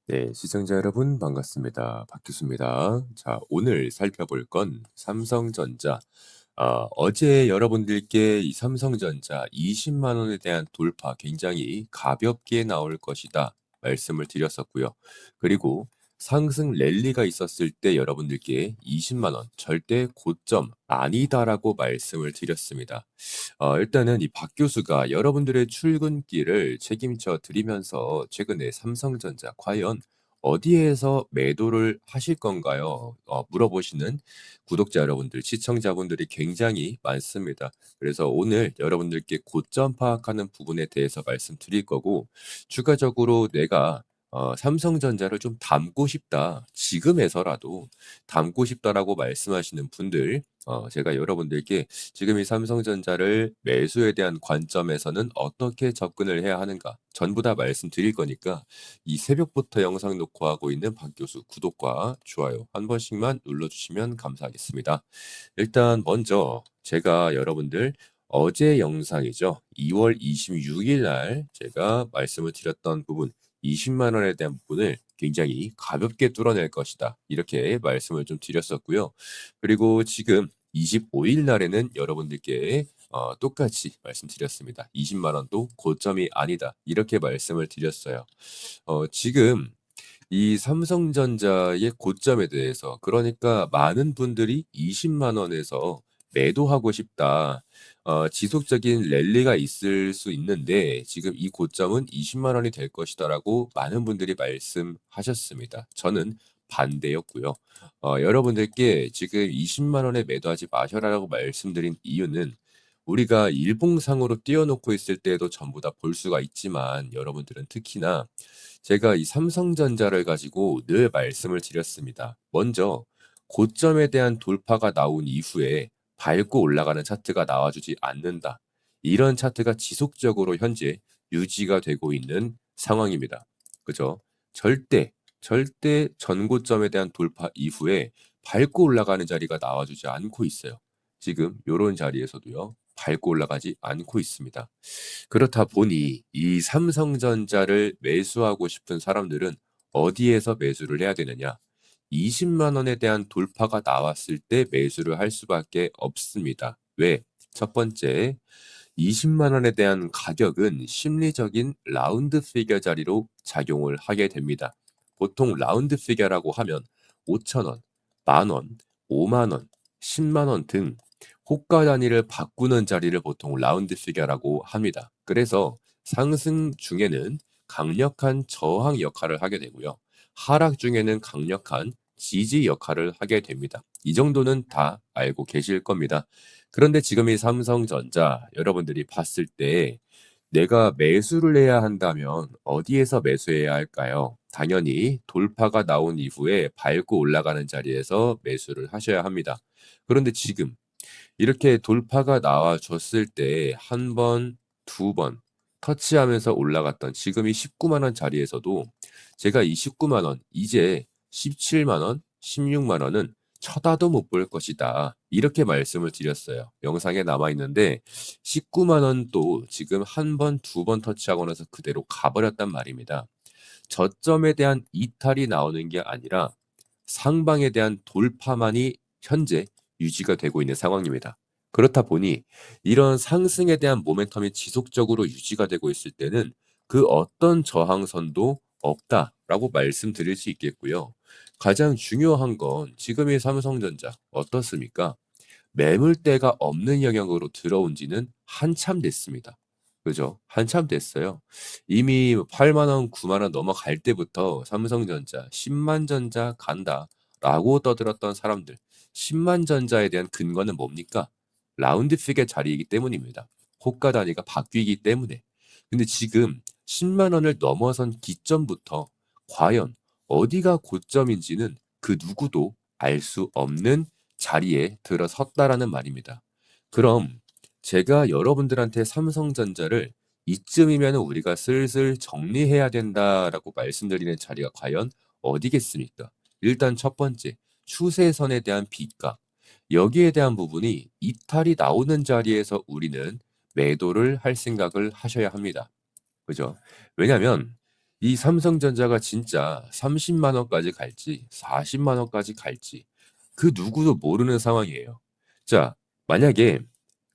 네, 시청자 여러분 반갑습니다. 박규수입니다. 자, 오늘 살펴볼 건 삼성전자. 어제 여러분들께 이 삼성전자 20만 원에 대한 돌파 굉장히 가볍게 나올 것이다 말씀을 드렸었고요. 그리고 상승 랠리가 있었을 때 여러분들께 20만 원 절대 고점 아니다라고 말씀을 드렸습니다. 일단은 이 박 교수가 여러분들의 출근길을 책임져 드리면서 최근에 삼성전자 과연 어디에서 매도를 하실 건가요? 물어보시는 구독자 여러분들, 시청자분들이 굉장히 많습니다. 그래서 오늘 여러분들께 고점 파악하는 부분에 대해서 말씀드릴 거고, 추가적으로 내가 삼성전자를 좀 담고 싶다, 지금에서라도 담고 싶다라고 말씀하시는 분들, 제가 여러분들께 지금 이 삼성전자를 매수에 대한 관점에서는 어떻게 접근을 해야 하는가 전부 다 말씀드릴 거니까 이 새벽부터 영상 녹화하고 있는 박 교수 구독과 좋아요 한 번씩만 눌러주시면 감사하겠습니다. 일단 먼저 제가 여러분들 어제 영상이죠. 2월 26일 날 제가 말씀을 드렸던 부분 20만 원에 대한 부분을 굉장히 가볍게 뚫어낼 것이다. 이렇게 말씀을 좀 드렸었고요. 그리고 지금 25일 날에는 여러분들께 똑같이 말씀드렸습니다. 20만 원도 고점이 아니다. 이렇게 말씀을 드렸어요. 지금 이 삼성전자의 고점에 대해서 그러니까 많은 분들이 20만 원에서 매도하고 싶다. 지속적인 랠리가 있을 수 있는데 지금 이 고점은 20만 원이 될 것이다라고 많은 분들이 말씀하셨습니다. 저는 반대였고요. 여러분들께 지금 20만 원에 매도하지 마셔라라고 말씀드린 이유는 우리가 일봉상으로 띄워놓고 있을 때에도 전부 다 볼 수가 있지만 여러분들은 특히나 제가 이 삼성전자를 가지고 늘 말씀을 드렸습니다. 먼저 고점에 대한 돌파가 나온 이후에 밟고 올라가는 차트가 나와주지 않는다. 이런 차트가 지속적으로 현재 유지가 되고 있는 상황입니다. 그죠? 절대 전고점에 대한 돌파 이후에 밟고 올라가는 자리가 나와주지 않고 있어요. 지금 이런 자리에서도요. 밟고 올라가지 않고 있습니다. 그렇다 보니 이 삼성전자를 매수하고 싶은 사람들은 어디에서 매수를 해야 되느냐? 20만 원에 대한 돌파가 나왔을 때 매수를 할 수밖에 없습니다. 왜? 첫 번째, 20만 원에 대한 가격은 심리적인 라운드 피겨 자리로 작용을 하게 됩니다. 보통 라운드 피겨라고 하면 5천 원, 만 원, 5만 원, 10만 원 등 호가 단위를 바꾸는 자리를 보통 라운드 피겨라고 합니다. 그래서 상승 중에는 강력한 저항 역할을 하게 되고요. 하락 중에는 강력한 지지 역할을 하게 됩니다. 이 정도는 다 알고 계실 겁니다. 그런데 지금 이 삼성전자 여러분들이 봤을 때 내가 매수를 해야 한다면 어디에서 매수해야 할까요? 당연히 돌파가 나온 이후에 밟고 올라가는 자리에서 매수를 하셔야 합니다. 그런데 지금 이렇게 돌파가 나와줬을 때 한 번, 두 번 터치하면서 올라갔던 지금 이 19만 원 자리에서도 제가 이 19만 원 이제 17만 원, 16만 원은 쳐다도 못 볼 것이다. 이렇게 말씀을 드렸어요. 영상에 남아 있는데 19만 원도 지금 한 번, 두 번 터치하고 나서 그대로 가버렸단 말입니다. 저점에 대한 이탈이 나오는 게 아니라 상방에 대한 돌파만이 현재 유지가 되고 있는 상황입니다. 그렇다 보니 이런 상승에 대한 모멘텀이 지속적으로 유지가 되고 있을 때는 그 어떤 저항선도 없다라고 말씀드릴 수 있겠고요. 가장 중요한 건 지금의 삼성전자 어떻습니까? 매물대가 없는 영역으로 들어온 지는 한참 됐습니다. 그죠? 한참 됐어요. 이미 8만 원, 9만 원 넘어갈 때부터 삼성전자 10만 전자 간다라고 떠들었던 사람들. 10만 전자에 대한 근거는 뭡니까? 라운드 픽의 자리이기 때문입니다. 호가 단위가 바뀌기 때문에. 근데 지금 10만 원을 넘어선 기점부터 과연 어디가 고점인지는 그 누구도 알 수 없는 자리에 들어섰다라는 말입니다. 그럼 제가 여러분들한테 삼성전자를 이쯤이면 우리가 슬슬 정리해야 된다라고 말씀드리는 자리가 과연 어디겠습니까? 일단 첫 번째, 추세선에 대한 비가 여기에 대한 부분이 이탈이 나오는 자리에서 우리는 매도를 할 생각을 하셔야 합니다. 그죠? 왜냐하면 이 삼성전자가 진짜 30만 원까지 갈지 40만 원까지 갈지 그 누구도 모르는 상황이에요. 자, 만약에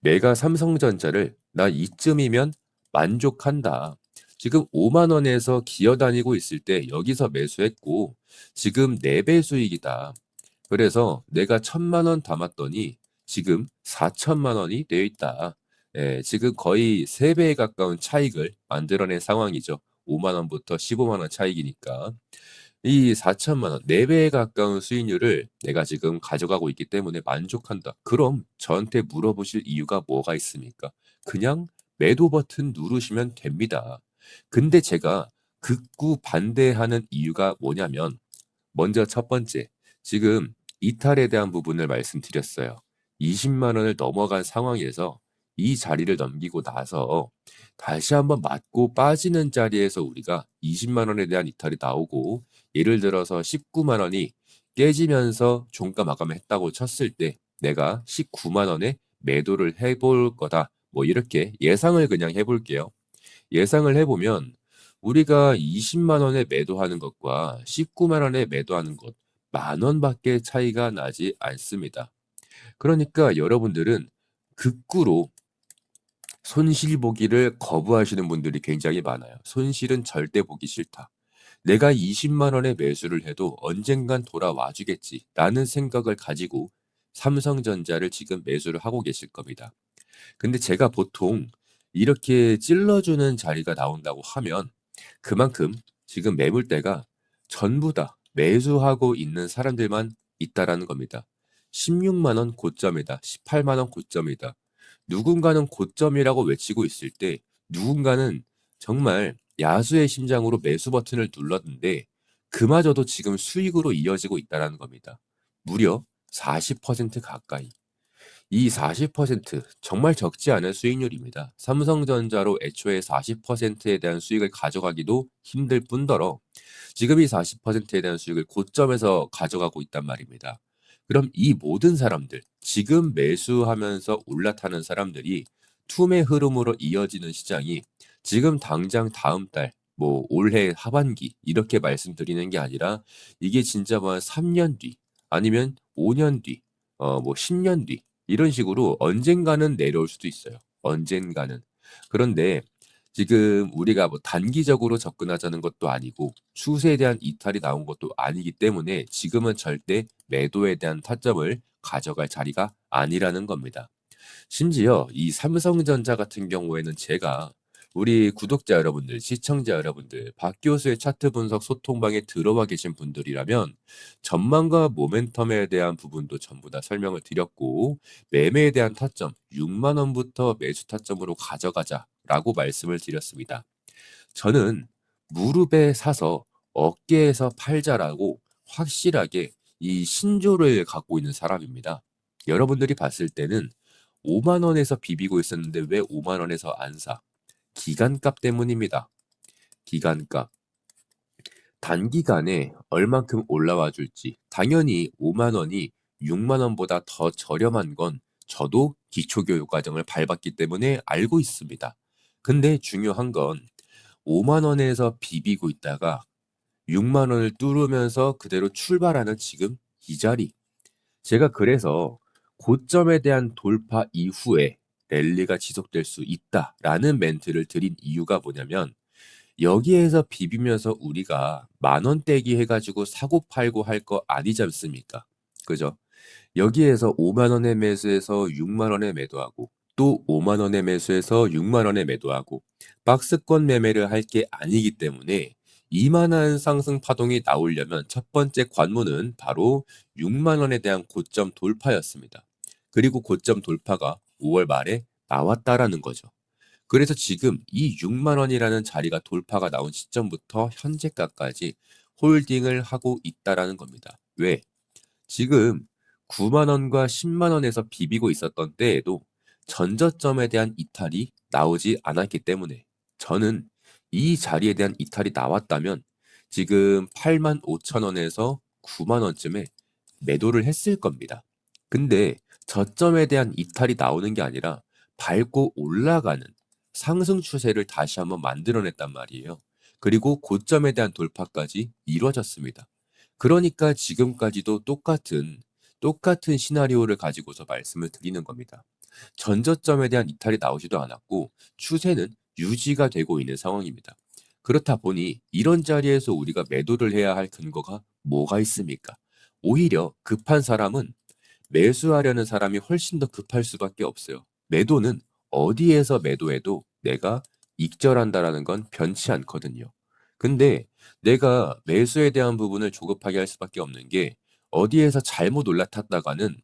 내가 삼성전자를 나 이쯤이면 만족한다. 지금 5만 원에서 기어다니고 있을 때 여기서 매수했고 지금 4배 수익이다. 그래서 내가 1,000만 원 담았더니 지금 4천만 원이 되어 있다. 예, 지금 거의 3배에 가까운 차익을 만들어낸 상황이죠. 5만 원부터 15만 원 차익이니까. 이 4천만 원, 4배에 가까운 수익률을 내가 지금 가져가고 있기 때문에 만족한다. 그럼 저한테 물어보실 이유가 뭐가 있습니까? 그냥 매도 버튼 누르시면 됩니다. 근데 제가 극구 반대하는 이유가 뭐냐면 먼저 첫 번째, 지금 이탈에 대한 부분을 말씀드렸어요. 20만 원을 넘어간 상황에서 이 자리를 넘기고 나서 다시 한번 맞고 빠지는 자리에서 우리가 20만 원에 대한 이탈이 나오고 예를 들어서 19만 원이 깨지면서 종가 마감을 했다고 쳤을 때 내가 19만 원에 매도를 해볼 거다. 뭐 이렇게 예상을 그냥 해볼게요. 예상을 해보면 우리가 20만 원에 매도하는 것과 19만 원에 매도하는 것, 만 원밖에 차이가 나지 않습니다. 그러니까 여러분들은 극구로 손실 보기를 거부하시는 분들이 굉장히 많아요. 손실은 절대 보기 싫다. 내가 20만 원에 매수를 해도 언젠간 돌아와 주겠지 라는 생각을 가지고 삼성전자를 지금 매수를 하고 계실 겁니다. 근데 제가 보통 이렇게 찔러주는 자리가 나온다고 하면 그만큼 지금 매물대가 전부 다 매수하고 있는 사람들만 있다라는 겁니다. 16만 원 고점이다. 18만 원 고점이다. 누군가는 고점이라고 외치고 있을 때 누군가는 정말 야수의 심장으로 매수 버튼을 눌렀는데 그마저도 지금 수익으로 이어지고 있다라는 겁니다. 무려 40% 가까이. 이 40% 정말 적지 않은 수익률입니다. 삼성전자로 애초에 40%에 대한 수익을 가져가기도 힘들 뿐더러 지금 이 40%에 대한 수익을 고점에서 가져가고 있단 말입니다. 그럼 이 모든 사람들, 지금 매수하면서 올라타는 사람들이 툼의 흐름으로 이어지는 시장이 지금 당장 다음 달, 뭐 올해 하반기 이렇게 말씀드리는 게 아니라 이게 진짜 뭐 한 3년 뒤 아니면 5년 뒤, 뭐 10년 뒤 이런 식으로 언젠가는 내려올 수도 있어요. 언젠가는. 그런데 지금 우리가 뭐 단기적으로 접근하자는 것도 아니고 추세에 대한 이탈이 나온 것도 아니기 때문에 지금은 절대 매도에 대한 타점을 가져갈 자리가 아니라는 겁니다. 심지어 이 삼성전자 같은 경우에는 제가 우리 구독자 여러분들, 시청자 여러분들, 박 교수의 차트 분석 소통방에 들어와 계신 분들이라면 전망과 모멘텀에 대한 부분도 전부 다 설명을 드렸고 매매에 대한 타점 6만 원부터 매수 타점으로 가져가자라고 말씀을 드렸습니다. 저는 무릎에 사서 어깨에서 팔자라고 확실하게 이 신조를 갖고 있는 사람입니다. 여러분들이 봤을 때는 5만 원에서 비비고 있었는데 왜 5만 원에서 안 사? 기간값 때문입니다. 기간값. 단기간에 얼만큼 올라와 줄지. 당연히 5만 원이 6만 원보다 더 저렴한 건 저도 기초교육 과정을 밟았기 때문에 알고 있습니다. 근데 중요한 건 5만 원에서 비비고 있다가 6만 원을 뚫으면서 그대로 출발하는 지금 이 자리. 제가 그래서 고점에 대한 돌파 이후에 랠리가 지속될 수 있다라는 멘트를 드린 이유가 뭐냐면 여기에서 비비면서 우리가 만 원대기 해가지고 사고 팔고 할 거 아니지 않습니까? 그죠? 여기에서 5만 원에 매수해서 6만 원에 매도하고 또 5만 원에 매수해서 6만 원에 매도하고 박스권 매매를 할 게 아니기 때문에 이만한 상승 파동이 나오려면 첫 번째 관문은 바로 6만 원에 대한 고점 돌파였습니다. 그리고 고점 돌파가 5월 말에 나왔다라는 거죠. 그래서 지금 이 6만 원이라는 자리가 돌파가 나온 시점부터 현재가까지 홀딩을 하고 있다라는 겁니다. 왜? 지금 9만 원과 10만 원에서 비비고 있었던 때에도 전저점에 대한 이탈이 나오지 않았기 때문에 저는 이 자리에 대한 이탈이 나왔다면 지금 8만 5천 원에서 9만 원쯤에 매도를 했을 겁니다. 근데 저점에 대한 이탈이 나오는 게 아니라 밟고 올라가는 상승 추세를 다시 한번 만들어냈단 말이에요. 그리고 고점에 대한 돌파까지 이루어졌습니다. 그러니까 지금까지도 똑같은 시나리오를 가지고서 말씀을 드리는 겁니다. 전저점에 대한 이탈이 나오지도 않았고 추세는 유지가 되고 있는 상황입니다. 그렇다 보니 이런 자리에서 우리가 매도를 해야 할 근거가 뭐가 있습니까? 오히려 급한 사람은 매수하려는 사람이 훨씬 더 급할 수밖에 없어요. 매도는 어디에서 매도해도 내가 익절한다라는 건 변치 않거든요. 근데 내가 매수에 대한 부분을 조급하게 할 수밖에 없는 게 어디에서 잘못 올라탔다가는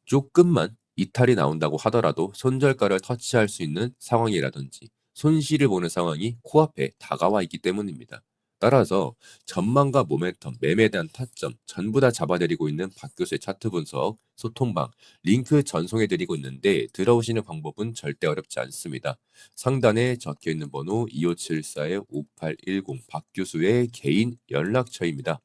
조금만 이탈이 나온다고 하더라도 손절가를 터치할 수 있는 상황이라든지 손실을 보는 상황이 코앞에 다가와 있기 때문입니다. 따라서 전망과 모멘텀, 매매에 대한 타점 전부 다 잡아드리고 있는 박 교수의 차트 분석, 소통방, 링크 전송해드리고 있는데 들어오시는 방법은 절대 어렵지 않습니다. 상단에 적혀있는 번호 2574-5810 박 교수의 개인 연락처입니다.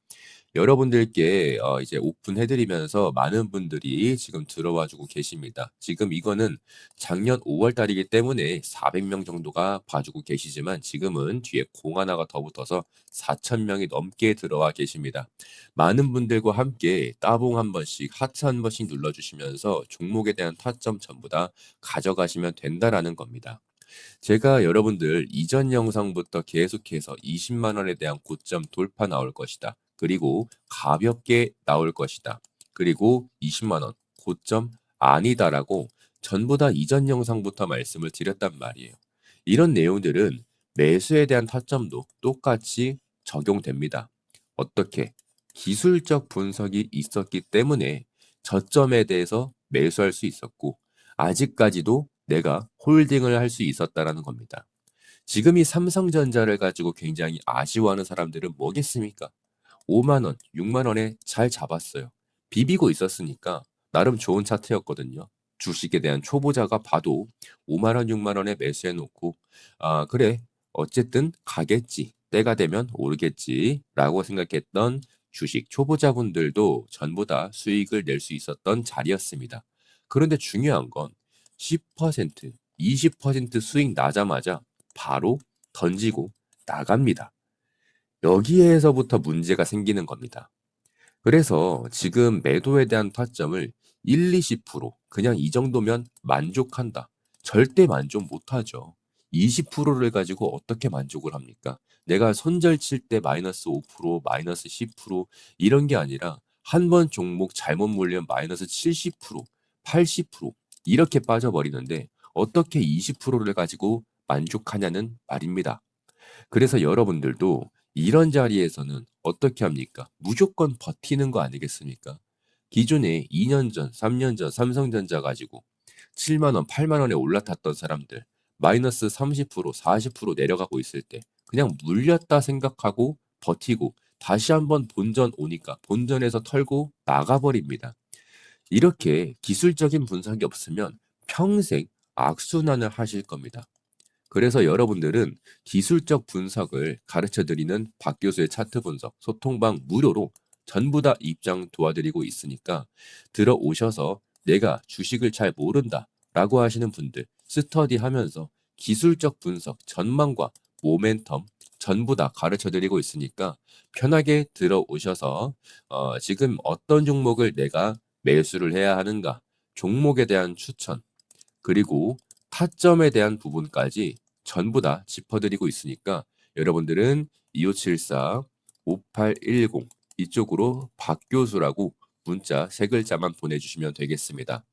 여러분들께 이제 오픈해드리면서 많은 분들이 지금 들어와 주고 계십니다. 지금 이거는 작년 5월 달이기 때문에 400명 정도가 봐주고 계시지만 지금은 뒤에 공 하나가 더 붙어서 4,000명이 넘게 들어와 계십니다. 많은 분들과 함께 따봉 한 번씩, 하트 한 번씩 눌러주시면서 종목에 대한 타점 전부 다 가져가시면 된다라는 겁니다. 제가 여러분들 이전 영상부터 계속해서 20만 원에 대한 고점 돌파 나올 것이다. 그리고 가볍게 나올 것이다. 그리고 20만 원 고점 아니다라고 전부 다 이전 영상부터 말씀을 드렸단 말이에요. 이런 내용들은 매수에 대한 타점도 똑같이 적용됩니다. 어떻게? 기술적 분석이 있었기 때문에 저점에 대해서 매수할 수 있었고 아직까지도 내가 홀딩을 할 수 있었다라는 겁니다. 지금 이 삼성전자를 가지고 굉장히 아쉬워하는 사람들은 뭐겠습니까? 5만 원, 6만 원에 잘 잡았어요. 비비고 있었으니까 나름 좋은 차트였거든요. 주식에 대한 초보자가 봐도 5만 원, 6만 원에 매수해 놓고 아, 그래. 어쨌든 가겠지. 때가 되면 오르겠지라고 생각했던 주식 초보자분들도 전부 다 수익을 낼 수 있었던 자리였습니다. 그런데 중요한 건 10%, 20% 수익 나자마자 바로 던지고 나갑니다. 여기에서부터 문제가 생기는 겁니다. 그래서 지금 매도에 대한 타점을 1, 20% 그냥 이 정도면 만족한다. 절대 만족 못하죠. 20%를 가지고 어떻게 만족을 합니까? 내가 손절 칠 때 마이너스 5%, 마이너스 10% 이런 게 아니라 한 번 종목 잘못 물리면 마이너스 70%, 80% 이렇게 빠져버리는데 어떻게 20%를 가지고 만족하냐는 말입니다. 그래서 여러분들도 이런 자리에서는 어떻게 합니까? 무조건 버티는 거 아니겠습니까? 기존에 2년 전, 3년 전 삼성전자 가지고 7만 원, 8만 원에 올라탔던 사람들 마이너스 30%, 40% 내려가고 있을 때 그냥 물렸다 생각하고 버티고 다시 한번 본전 오니까 본전에서 털고 나가버립니다. 이렇게 기술적인 분석이 없으면 평생 악순환을 하실 겁니다. 그래서 여러분들은 기술적 분석을 가르쳐 드리는 박 교수의 차트 분석, 소통방 무료로 전부 다 입장 도와드리고 있으니까 들어오셔서 내가 주식을 잘 모른다 라고 하시는 분들 스터디 하면서 기술적 분석, 전망과 모멘텀 전부 다 가르쳐 드리고 있으니까 편하게 들어오셔서 지금 어떤 종목을 내가 매수를 해야 하는가, 종목에 대한 추천, 그리고 타점에 대한 부분까지 전부 다 짚어드리고 있으니까 여러분들은 2574-5810 이쪽으로 박교수라고 문자 세 글자만 보내주시면 되겠습니다.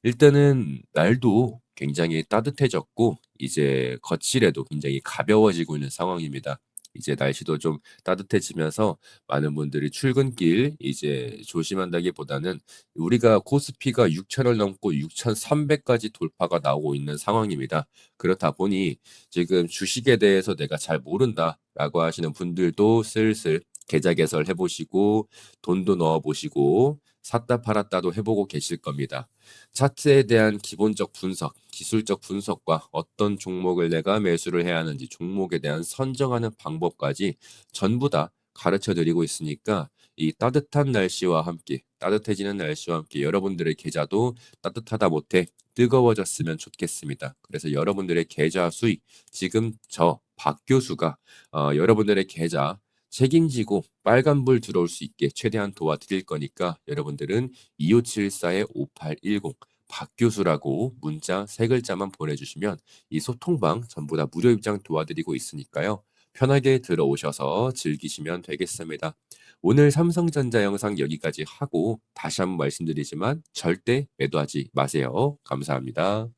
일단은 날도 굉장히 따뜻해졌고 이제 거칠에도 굉장히 가벼워지고 있는 상황입니다. 이제 날씨도 좀 따뜻해지면서 많은 분들이 출근길 이제 조심한다기보다는 우리가 코스피가 6천을 넘고 6,300까지 돌파가 나오고 있는 상황입니다. 그렇다 보니 지금 주식에 대해서 내가 잘 모른다라고 하시는 분들도 슬슬 계좌 개설해 보시고 돈도 넣어 보시고 샀다 팔았다도 해보고 계실 겁니다. 차트에 대한 기본적 분석, 기술적 분석과 어떤 종목을 내가 매수를 해야 하는지 종목에 대한 선정하는 방법까지 전부 다 가르쳐 드리고 있으니까 이 따뜻한 날씨와 함께 따뜻해지는 날씨와 함께 여러분들의 계좌도 따뜻하다 못해 뜨거워졌으면 좋겠습니다. 그래서 여러분들의 계좌 수익 지금 저 박 교수가 여러분들의 계좌 책임지고 빨간불 들어올 수 있게 최대한 도와드릴 거니까 여러분들은 2574-5810 박 교수라고 문자 세 글자만 보내주시면 이 소통방 전부 다 무료 입장 도와드리고 있으니까요. 편하게 들어오셔서 즐기시면 되겠습니다. 오늘 삼성전자 영상 여기까지 하고 다시 한번 말씀드리지만 절대 매도하지 마세요. 감사합니다.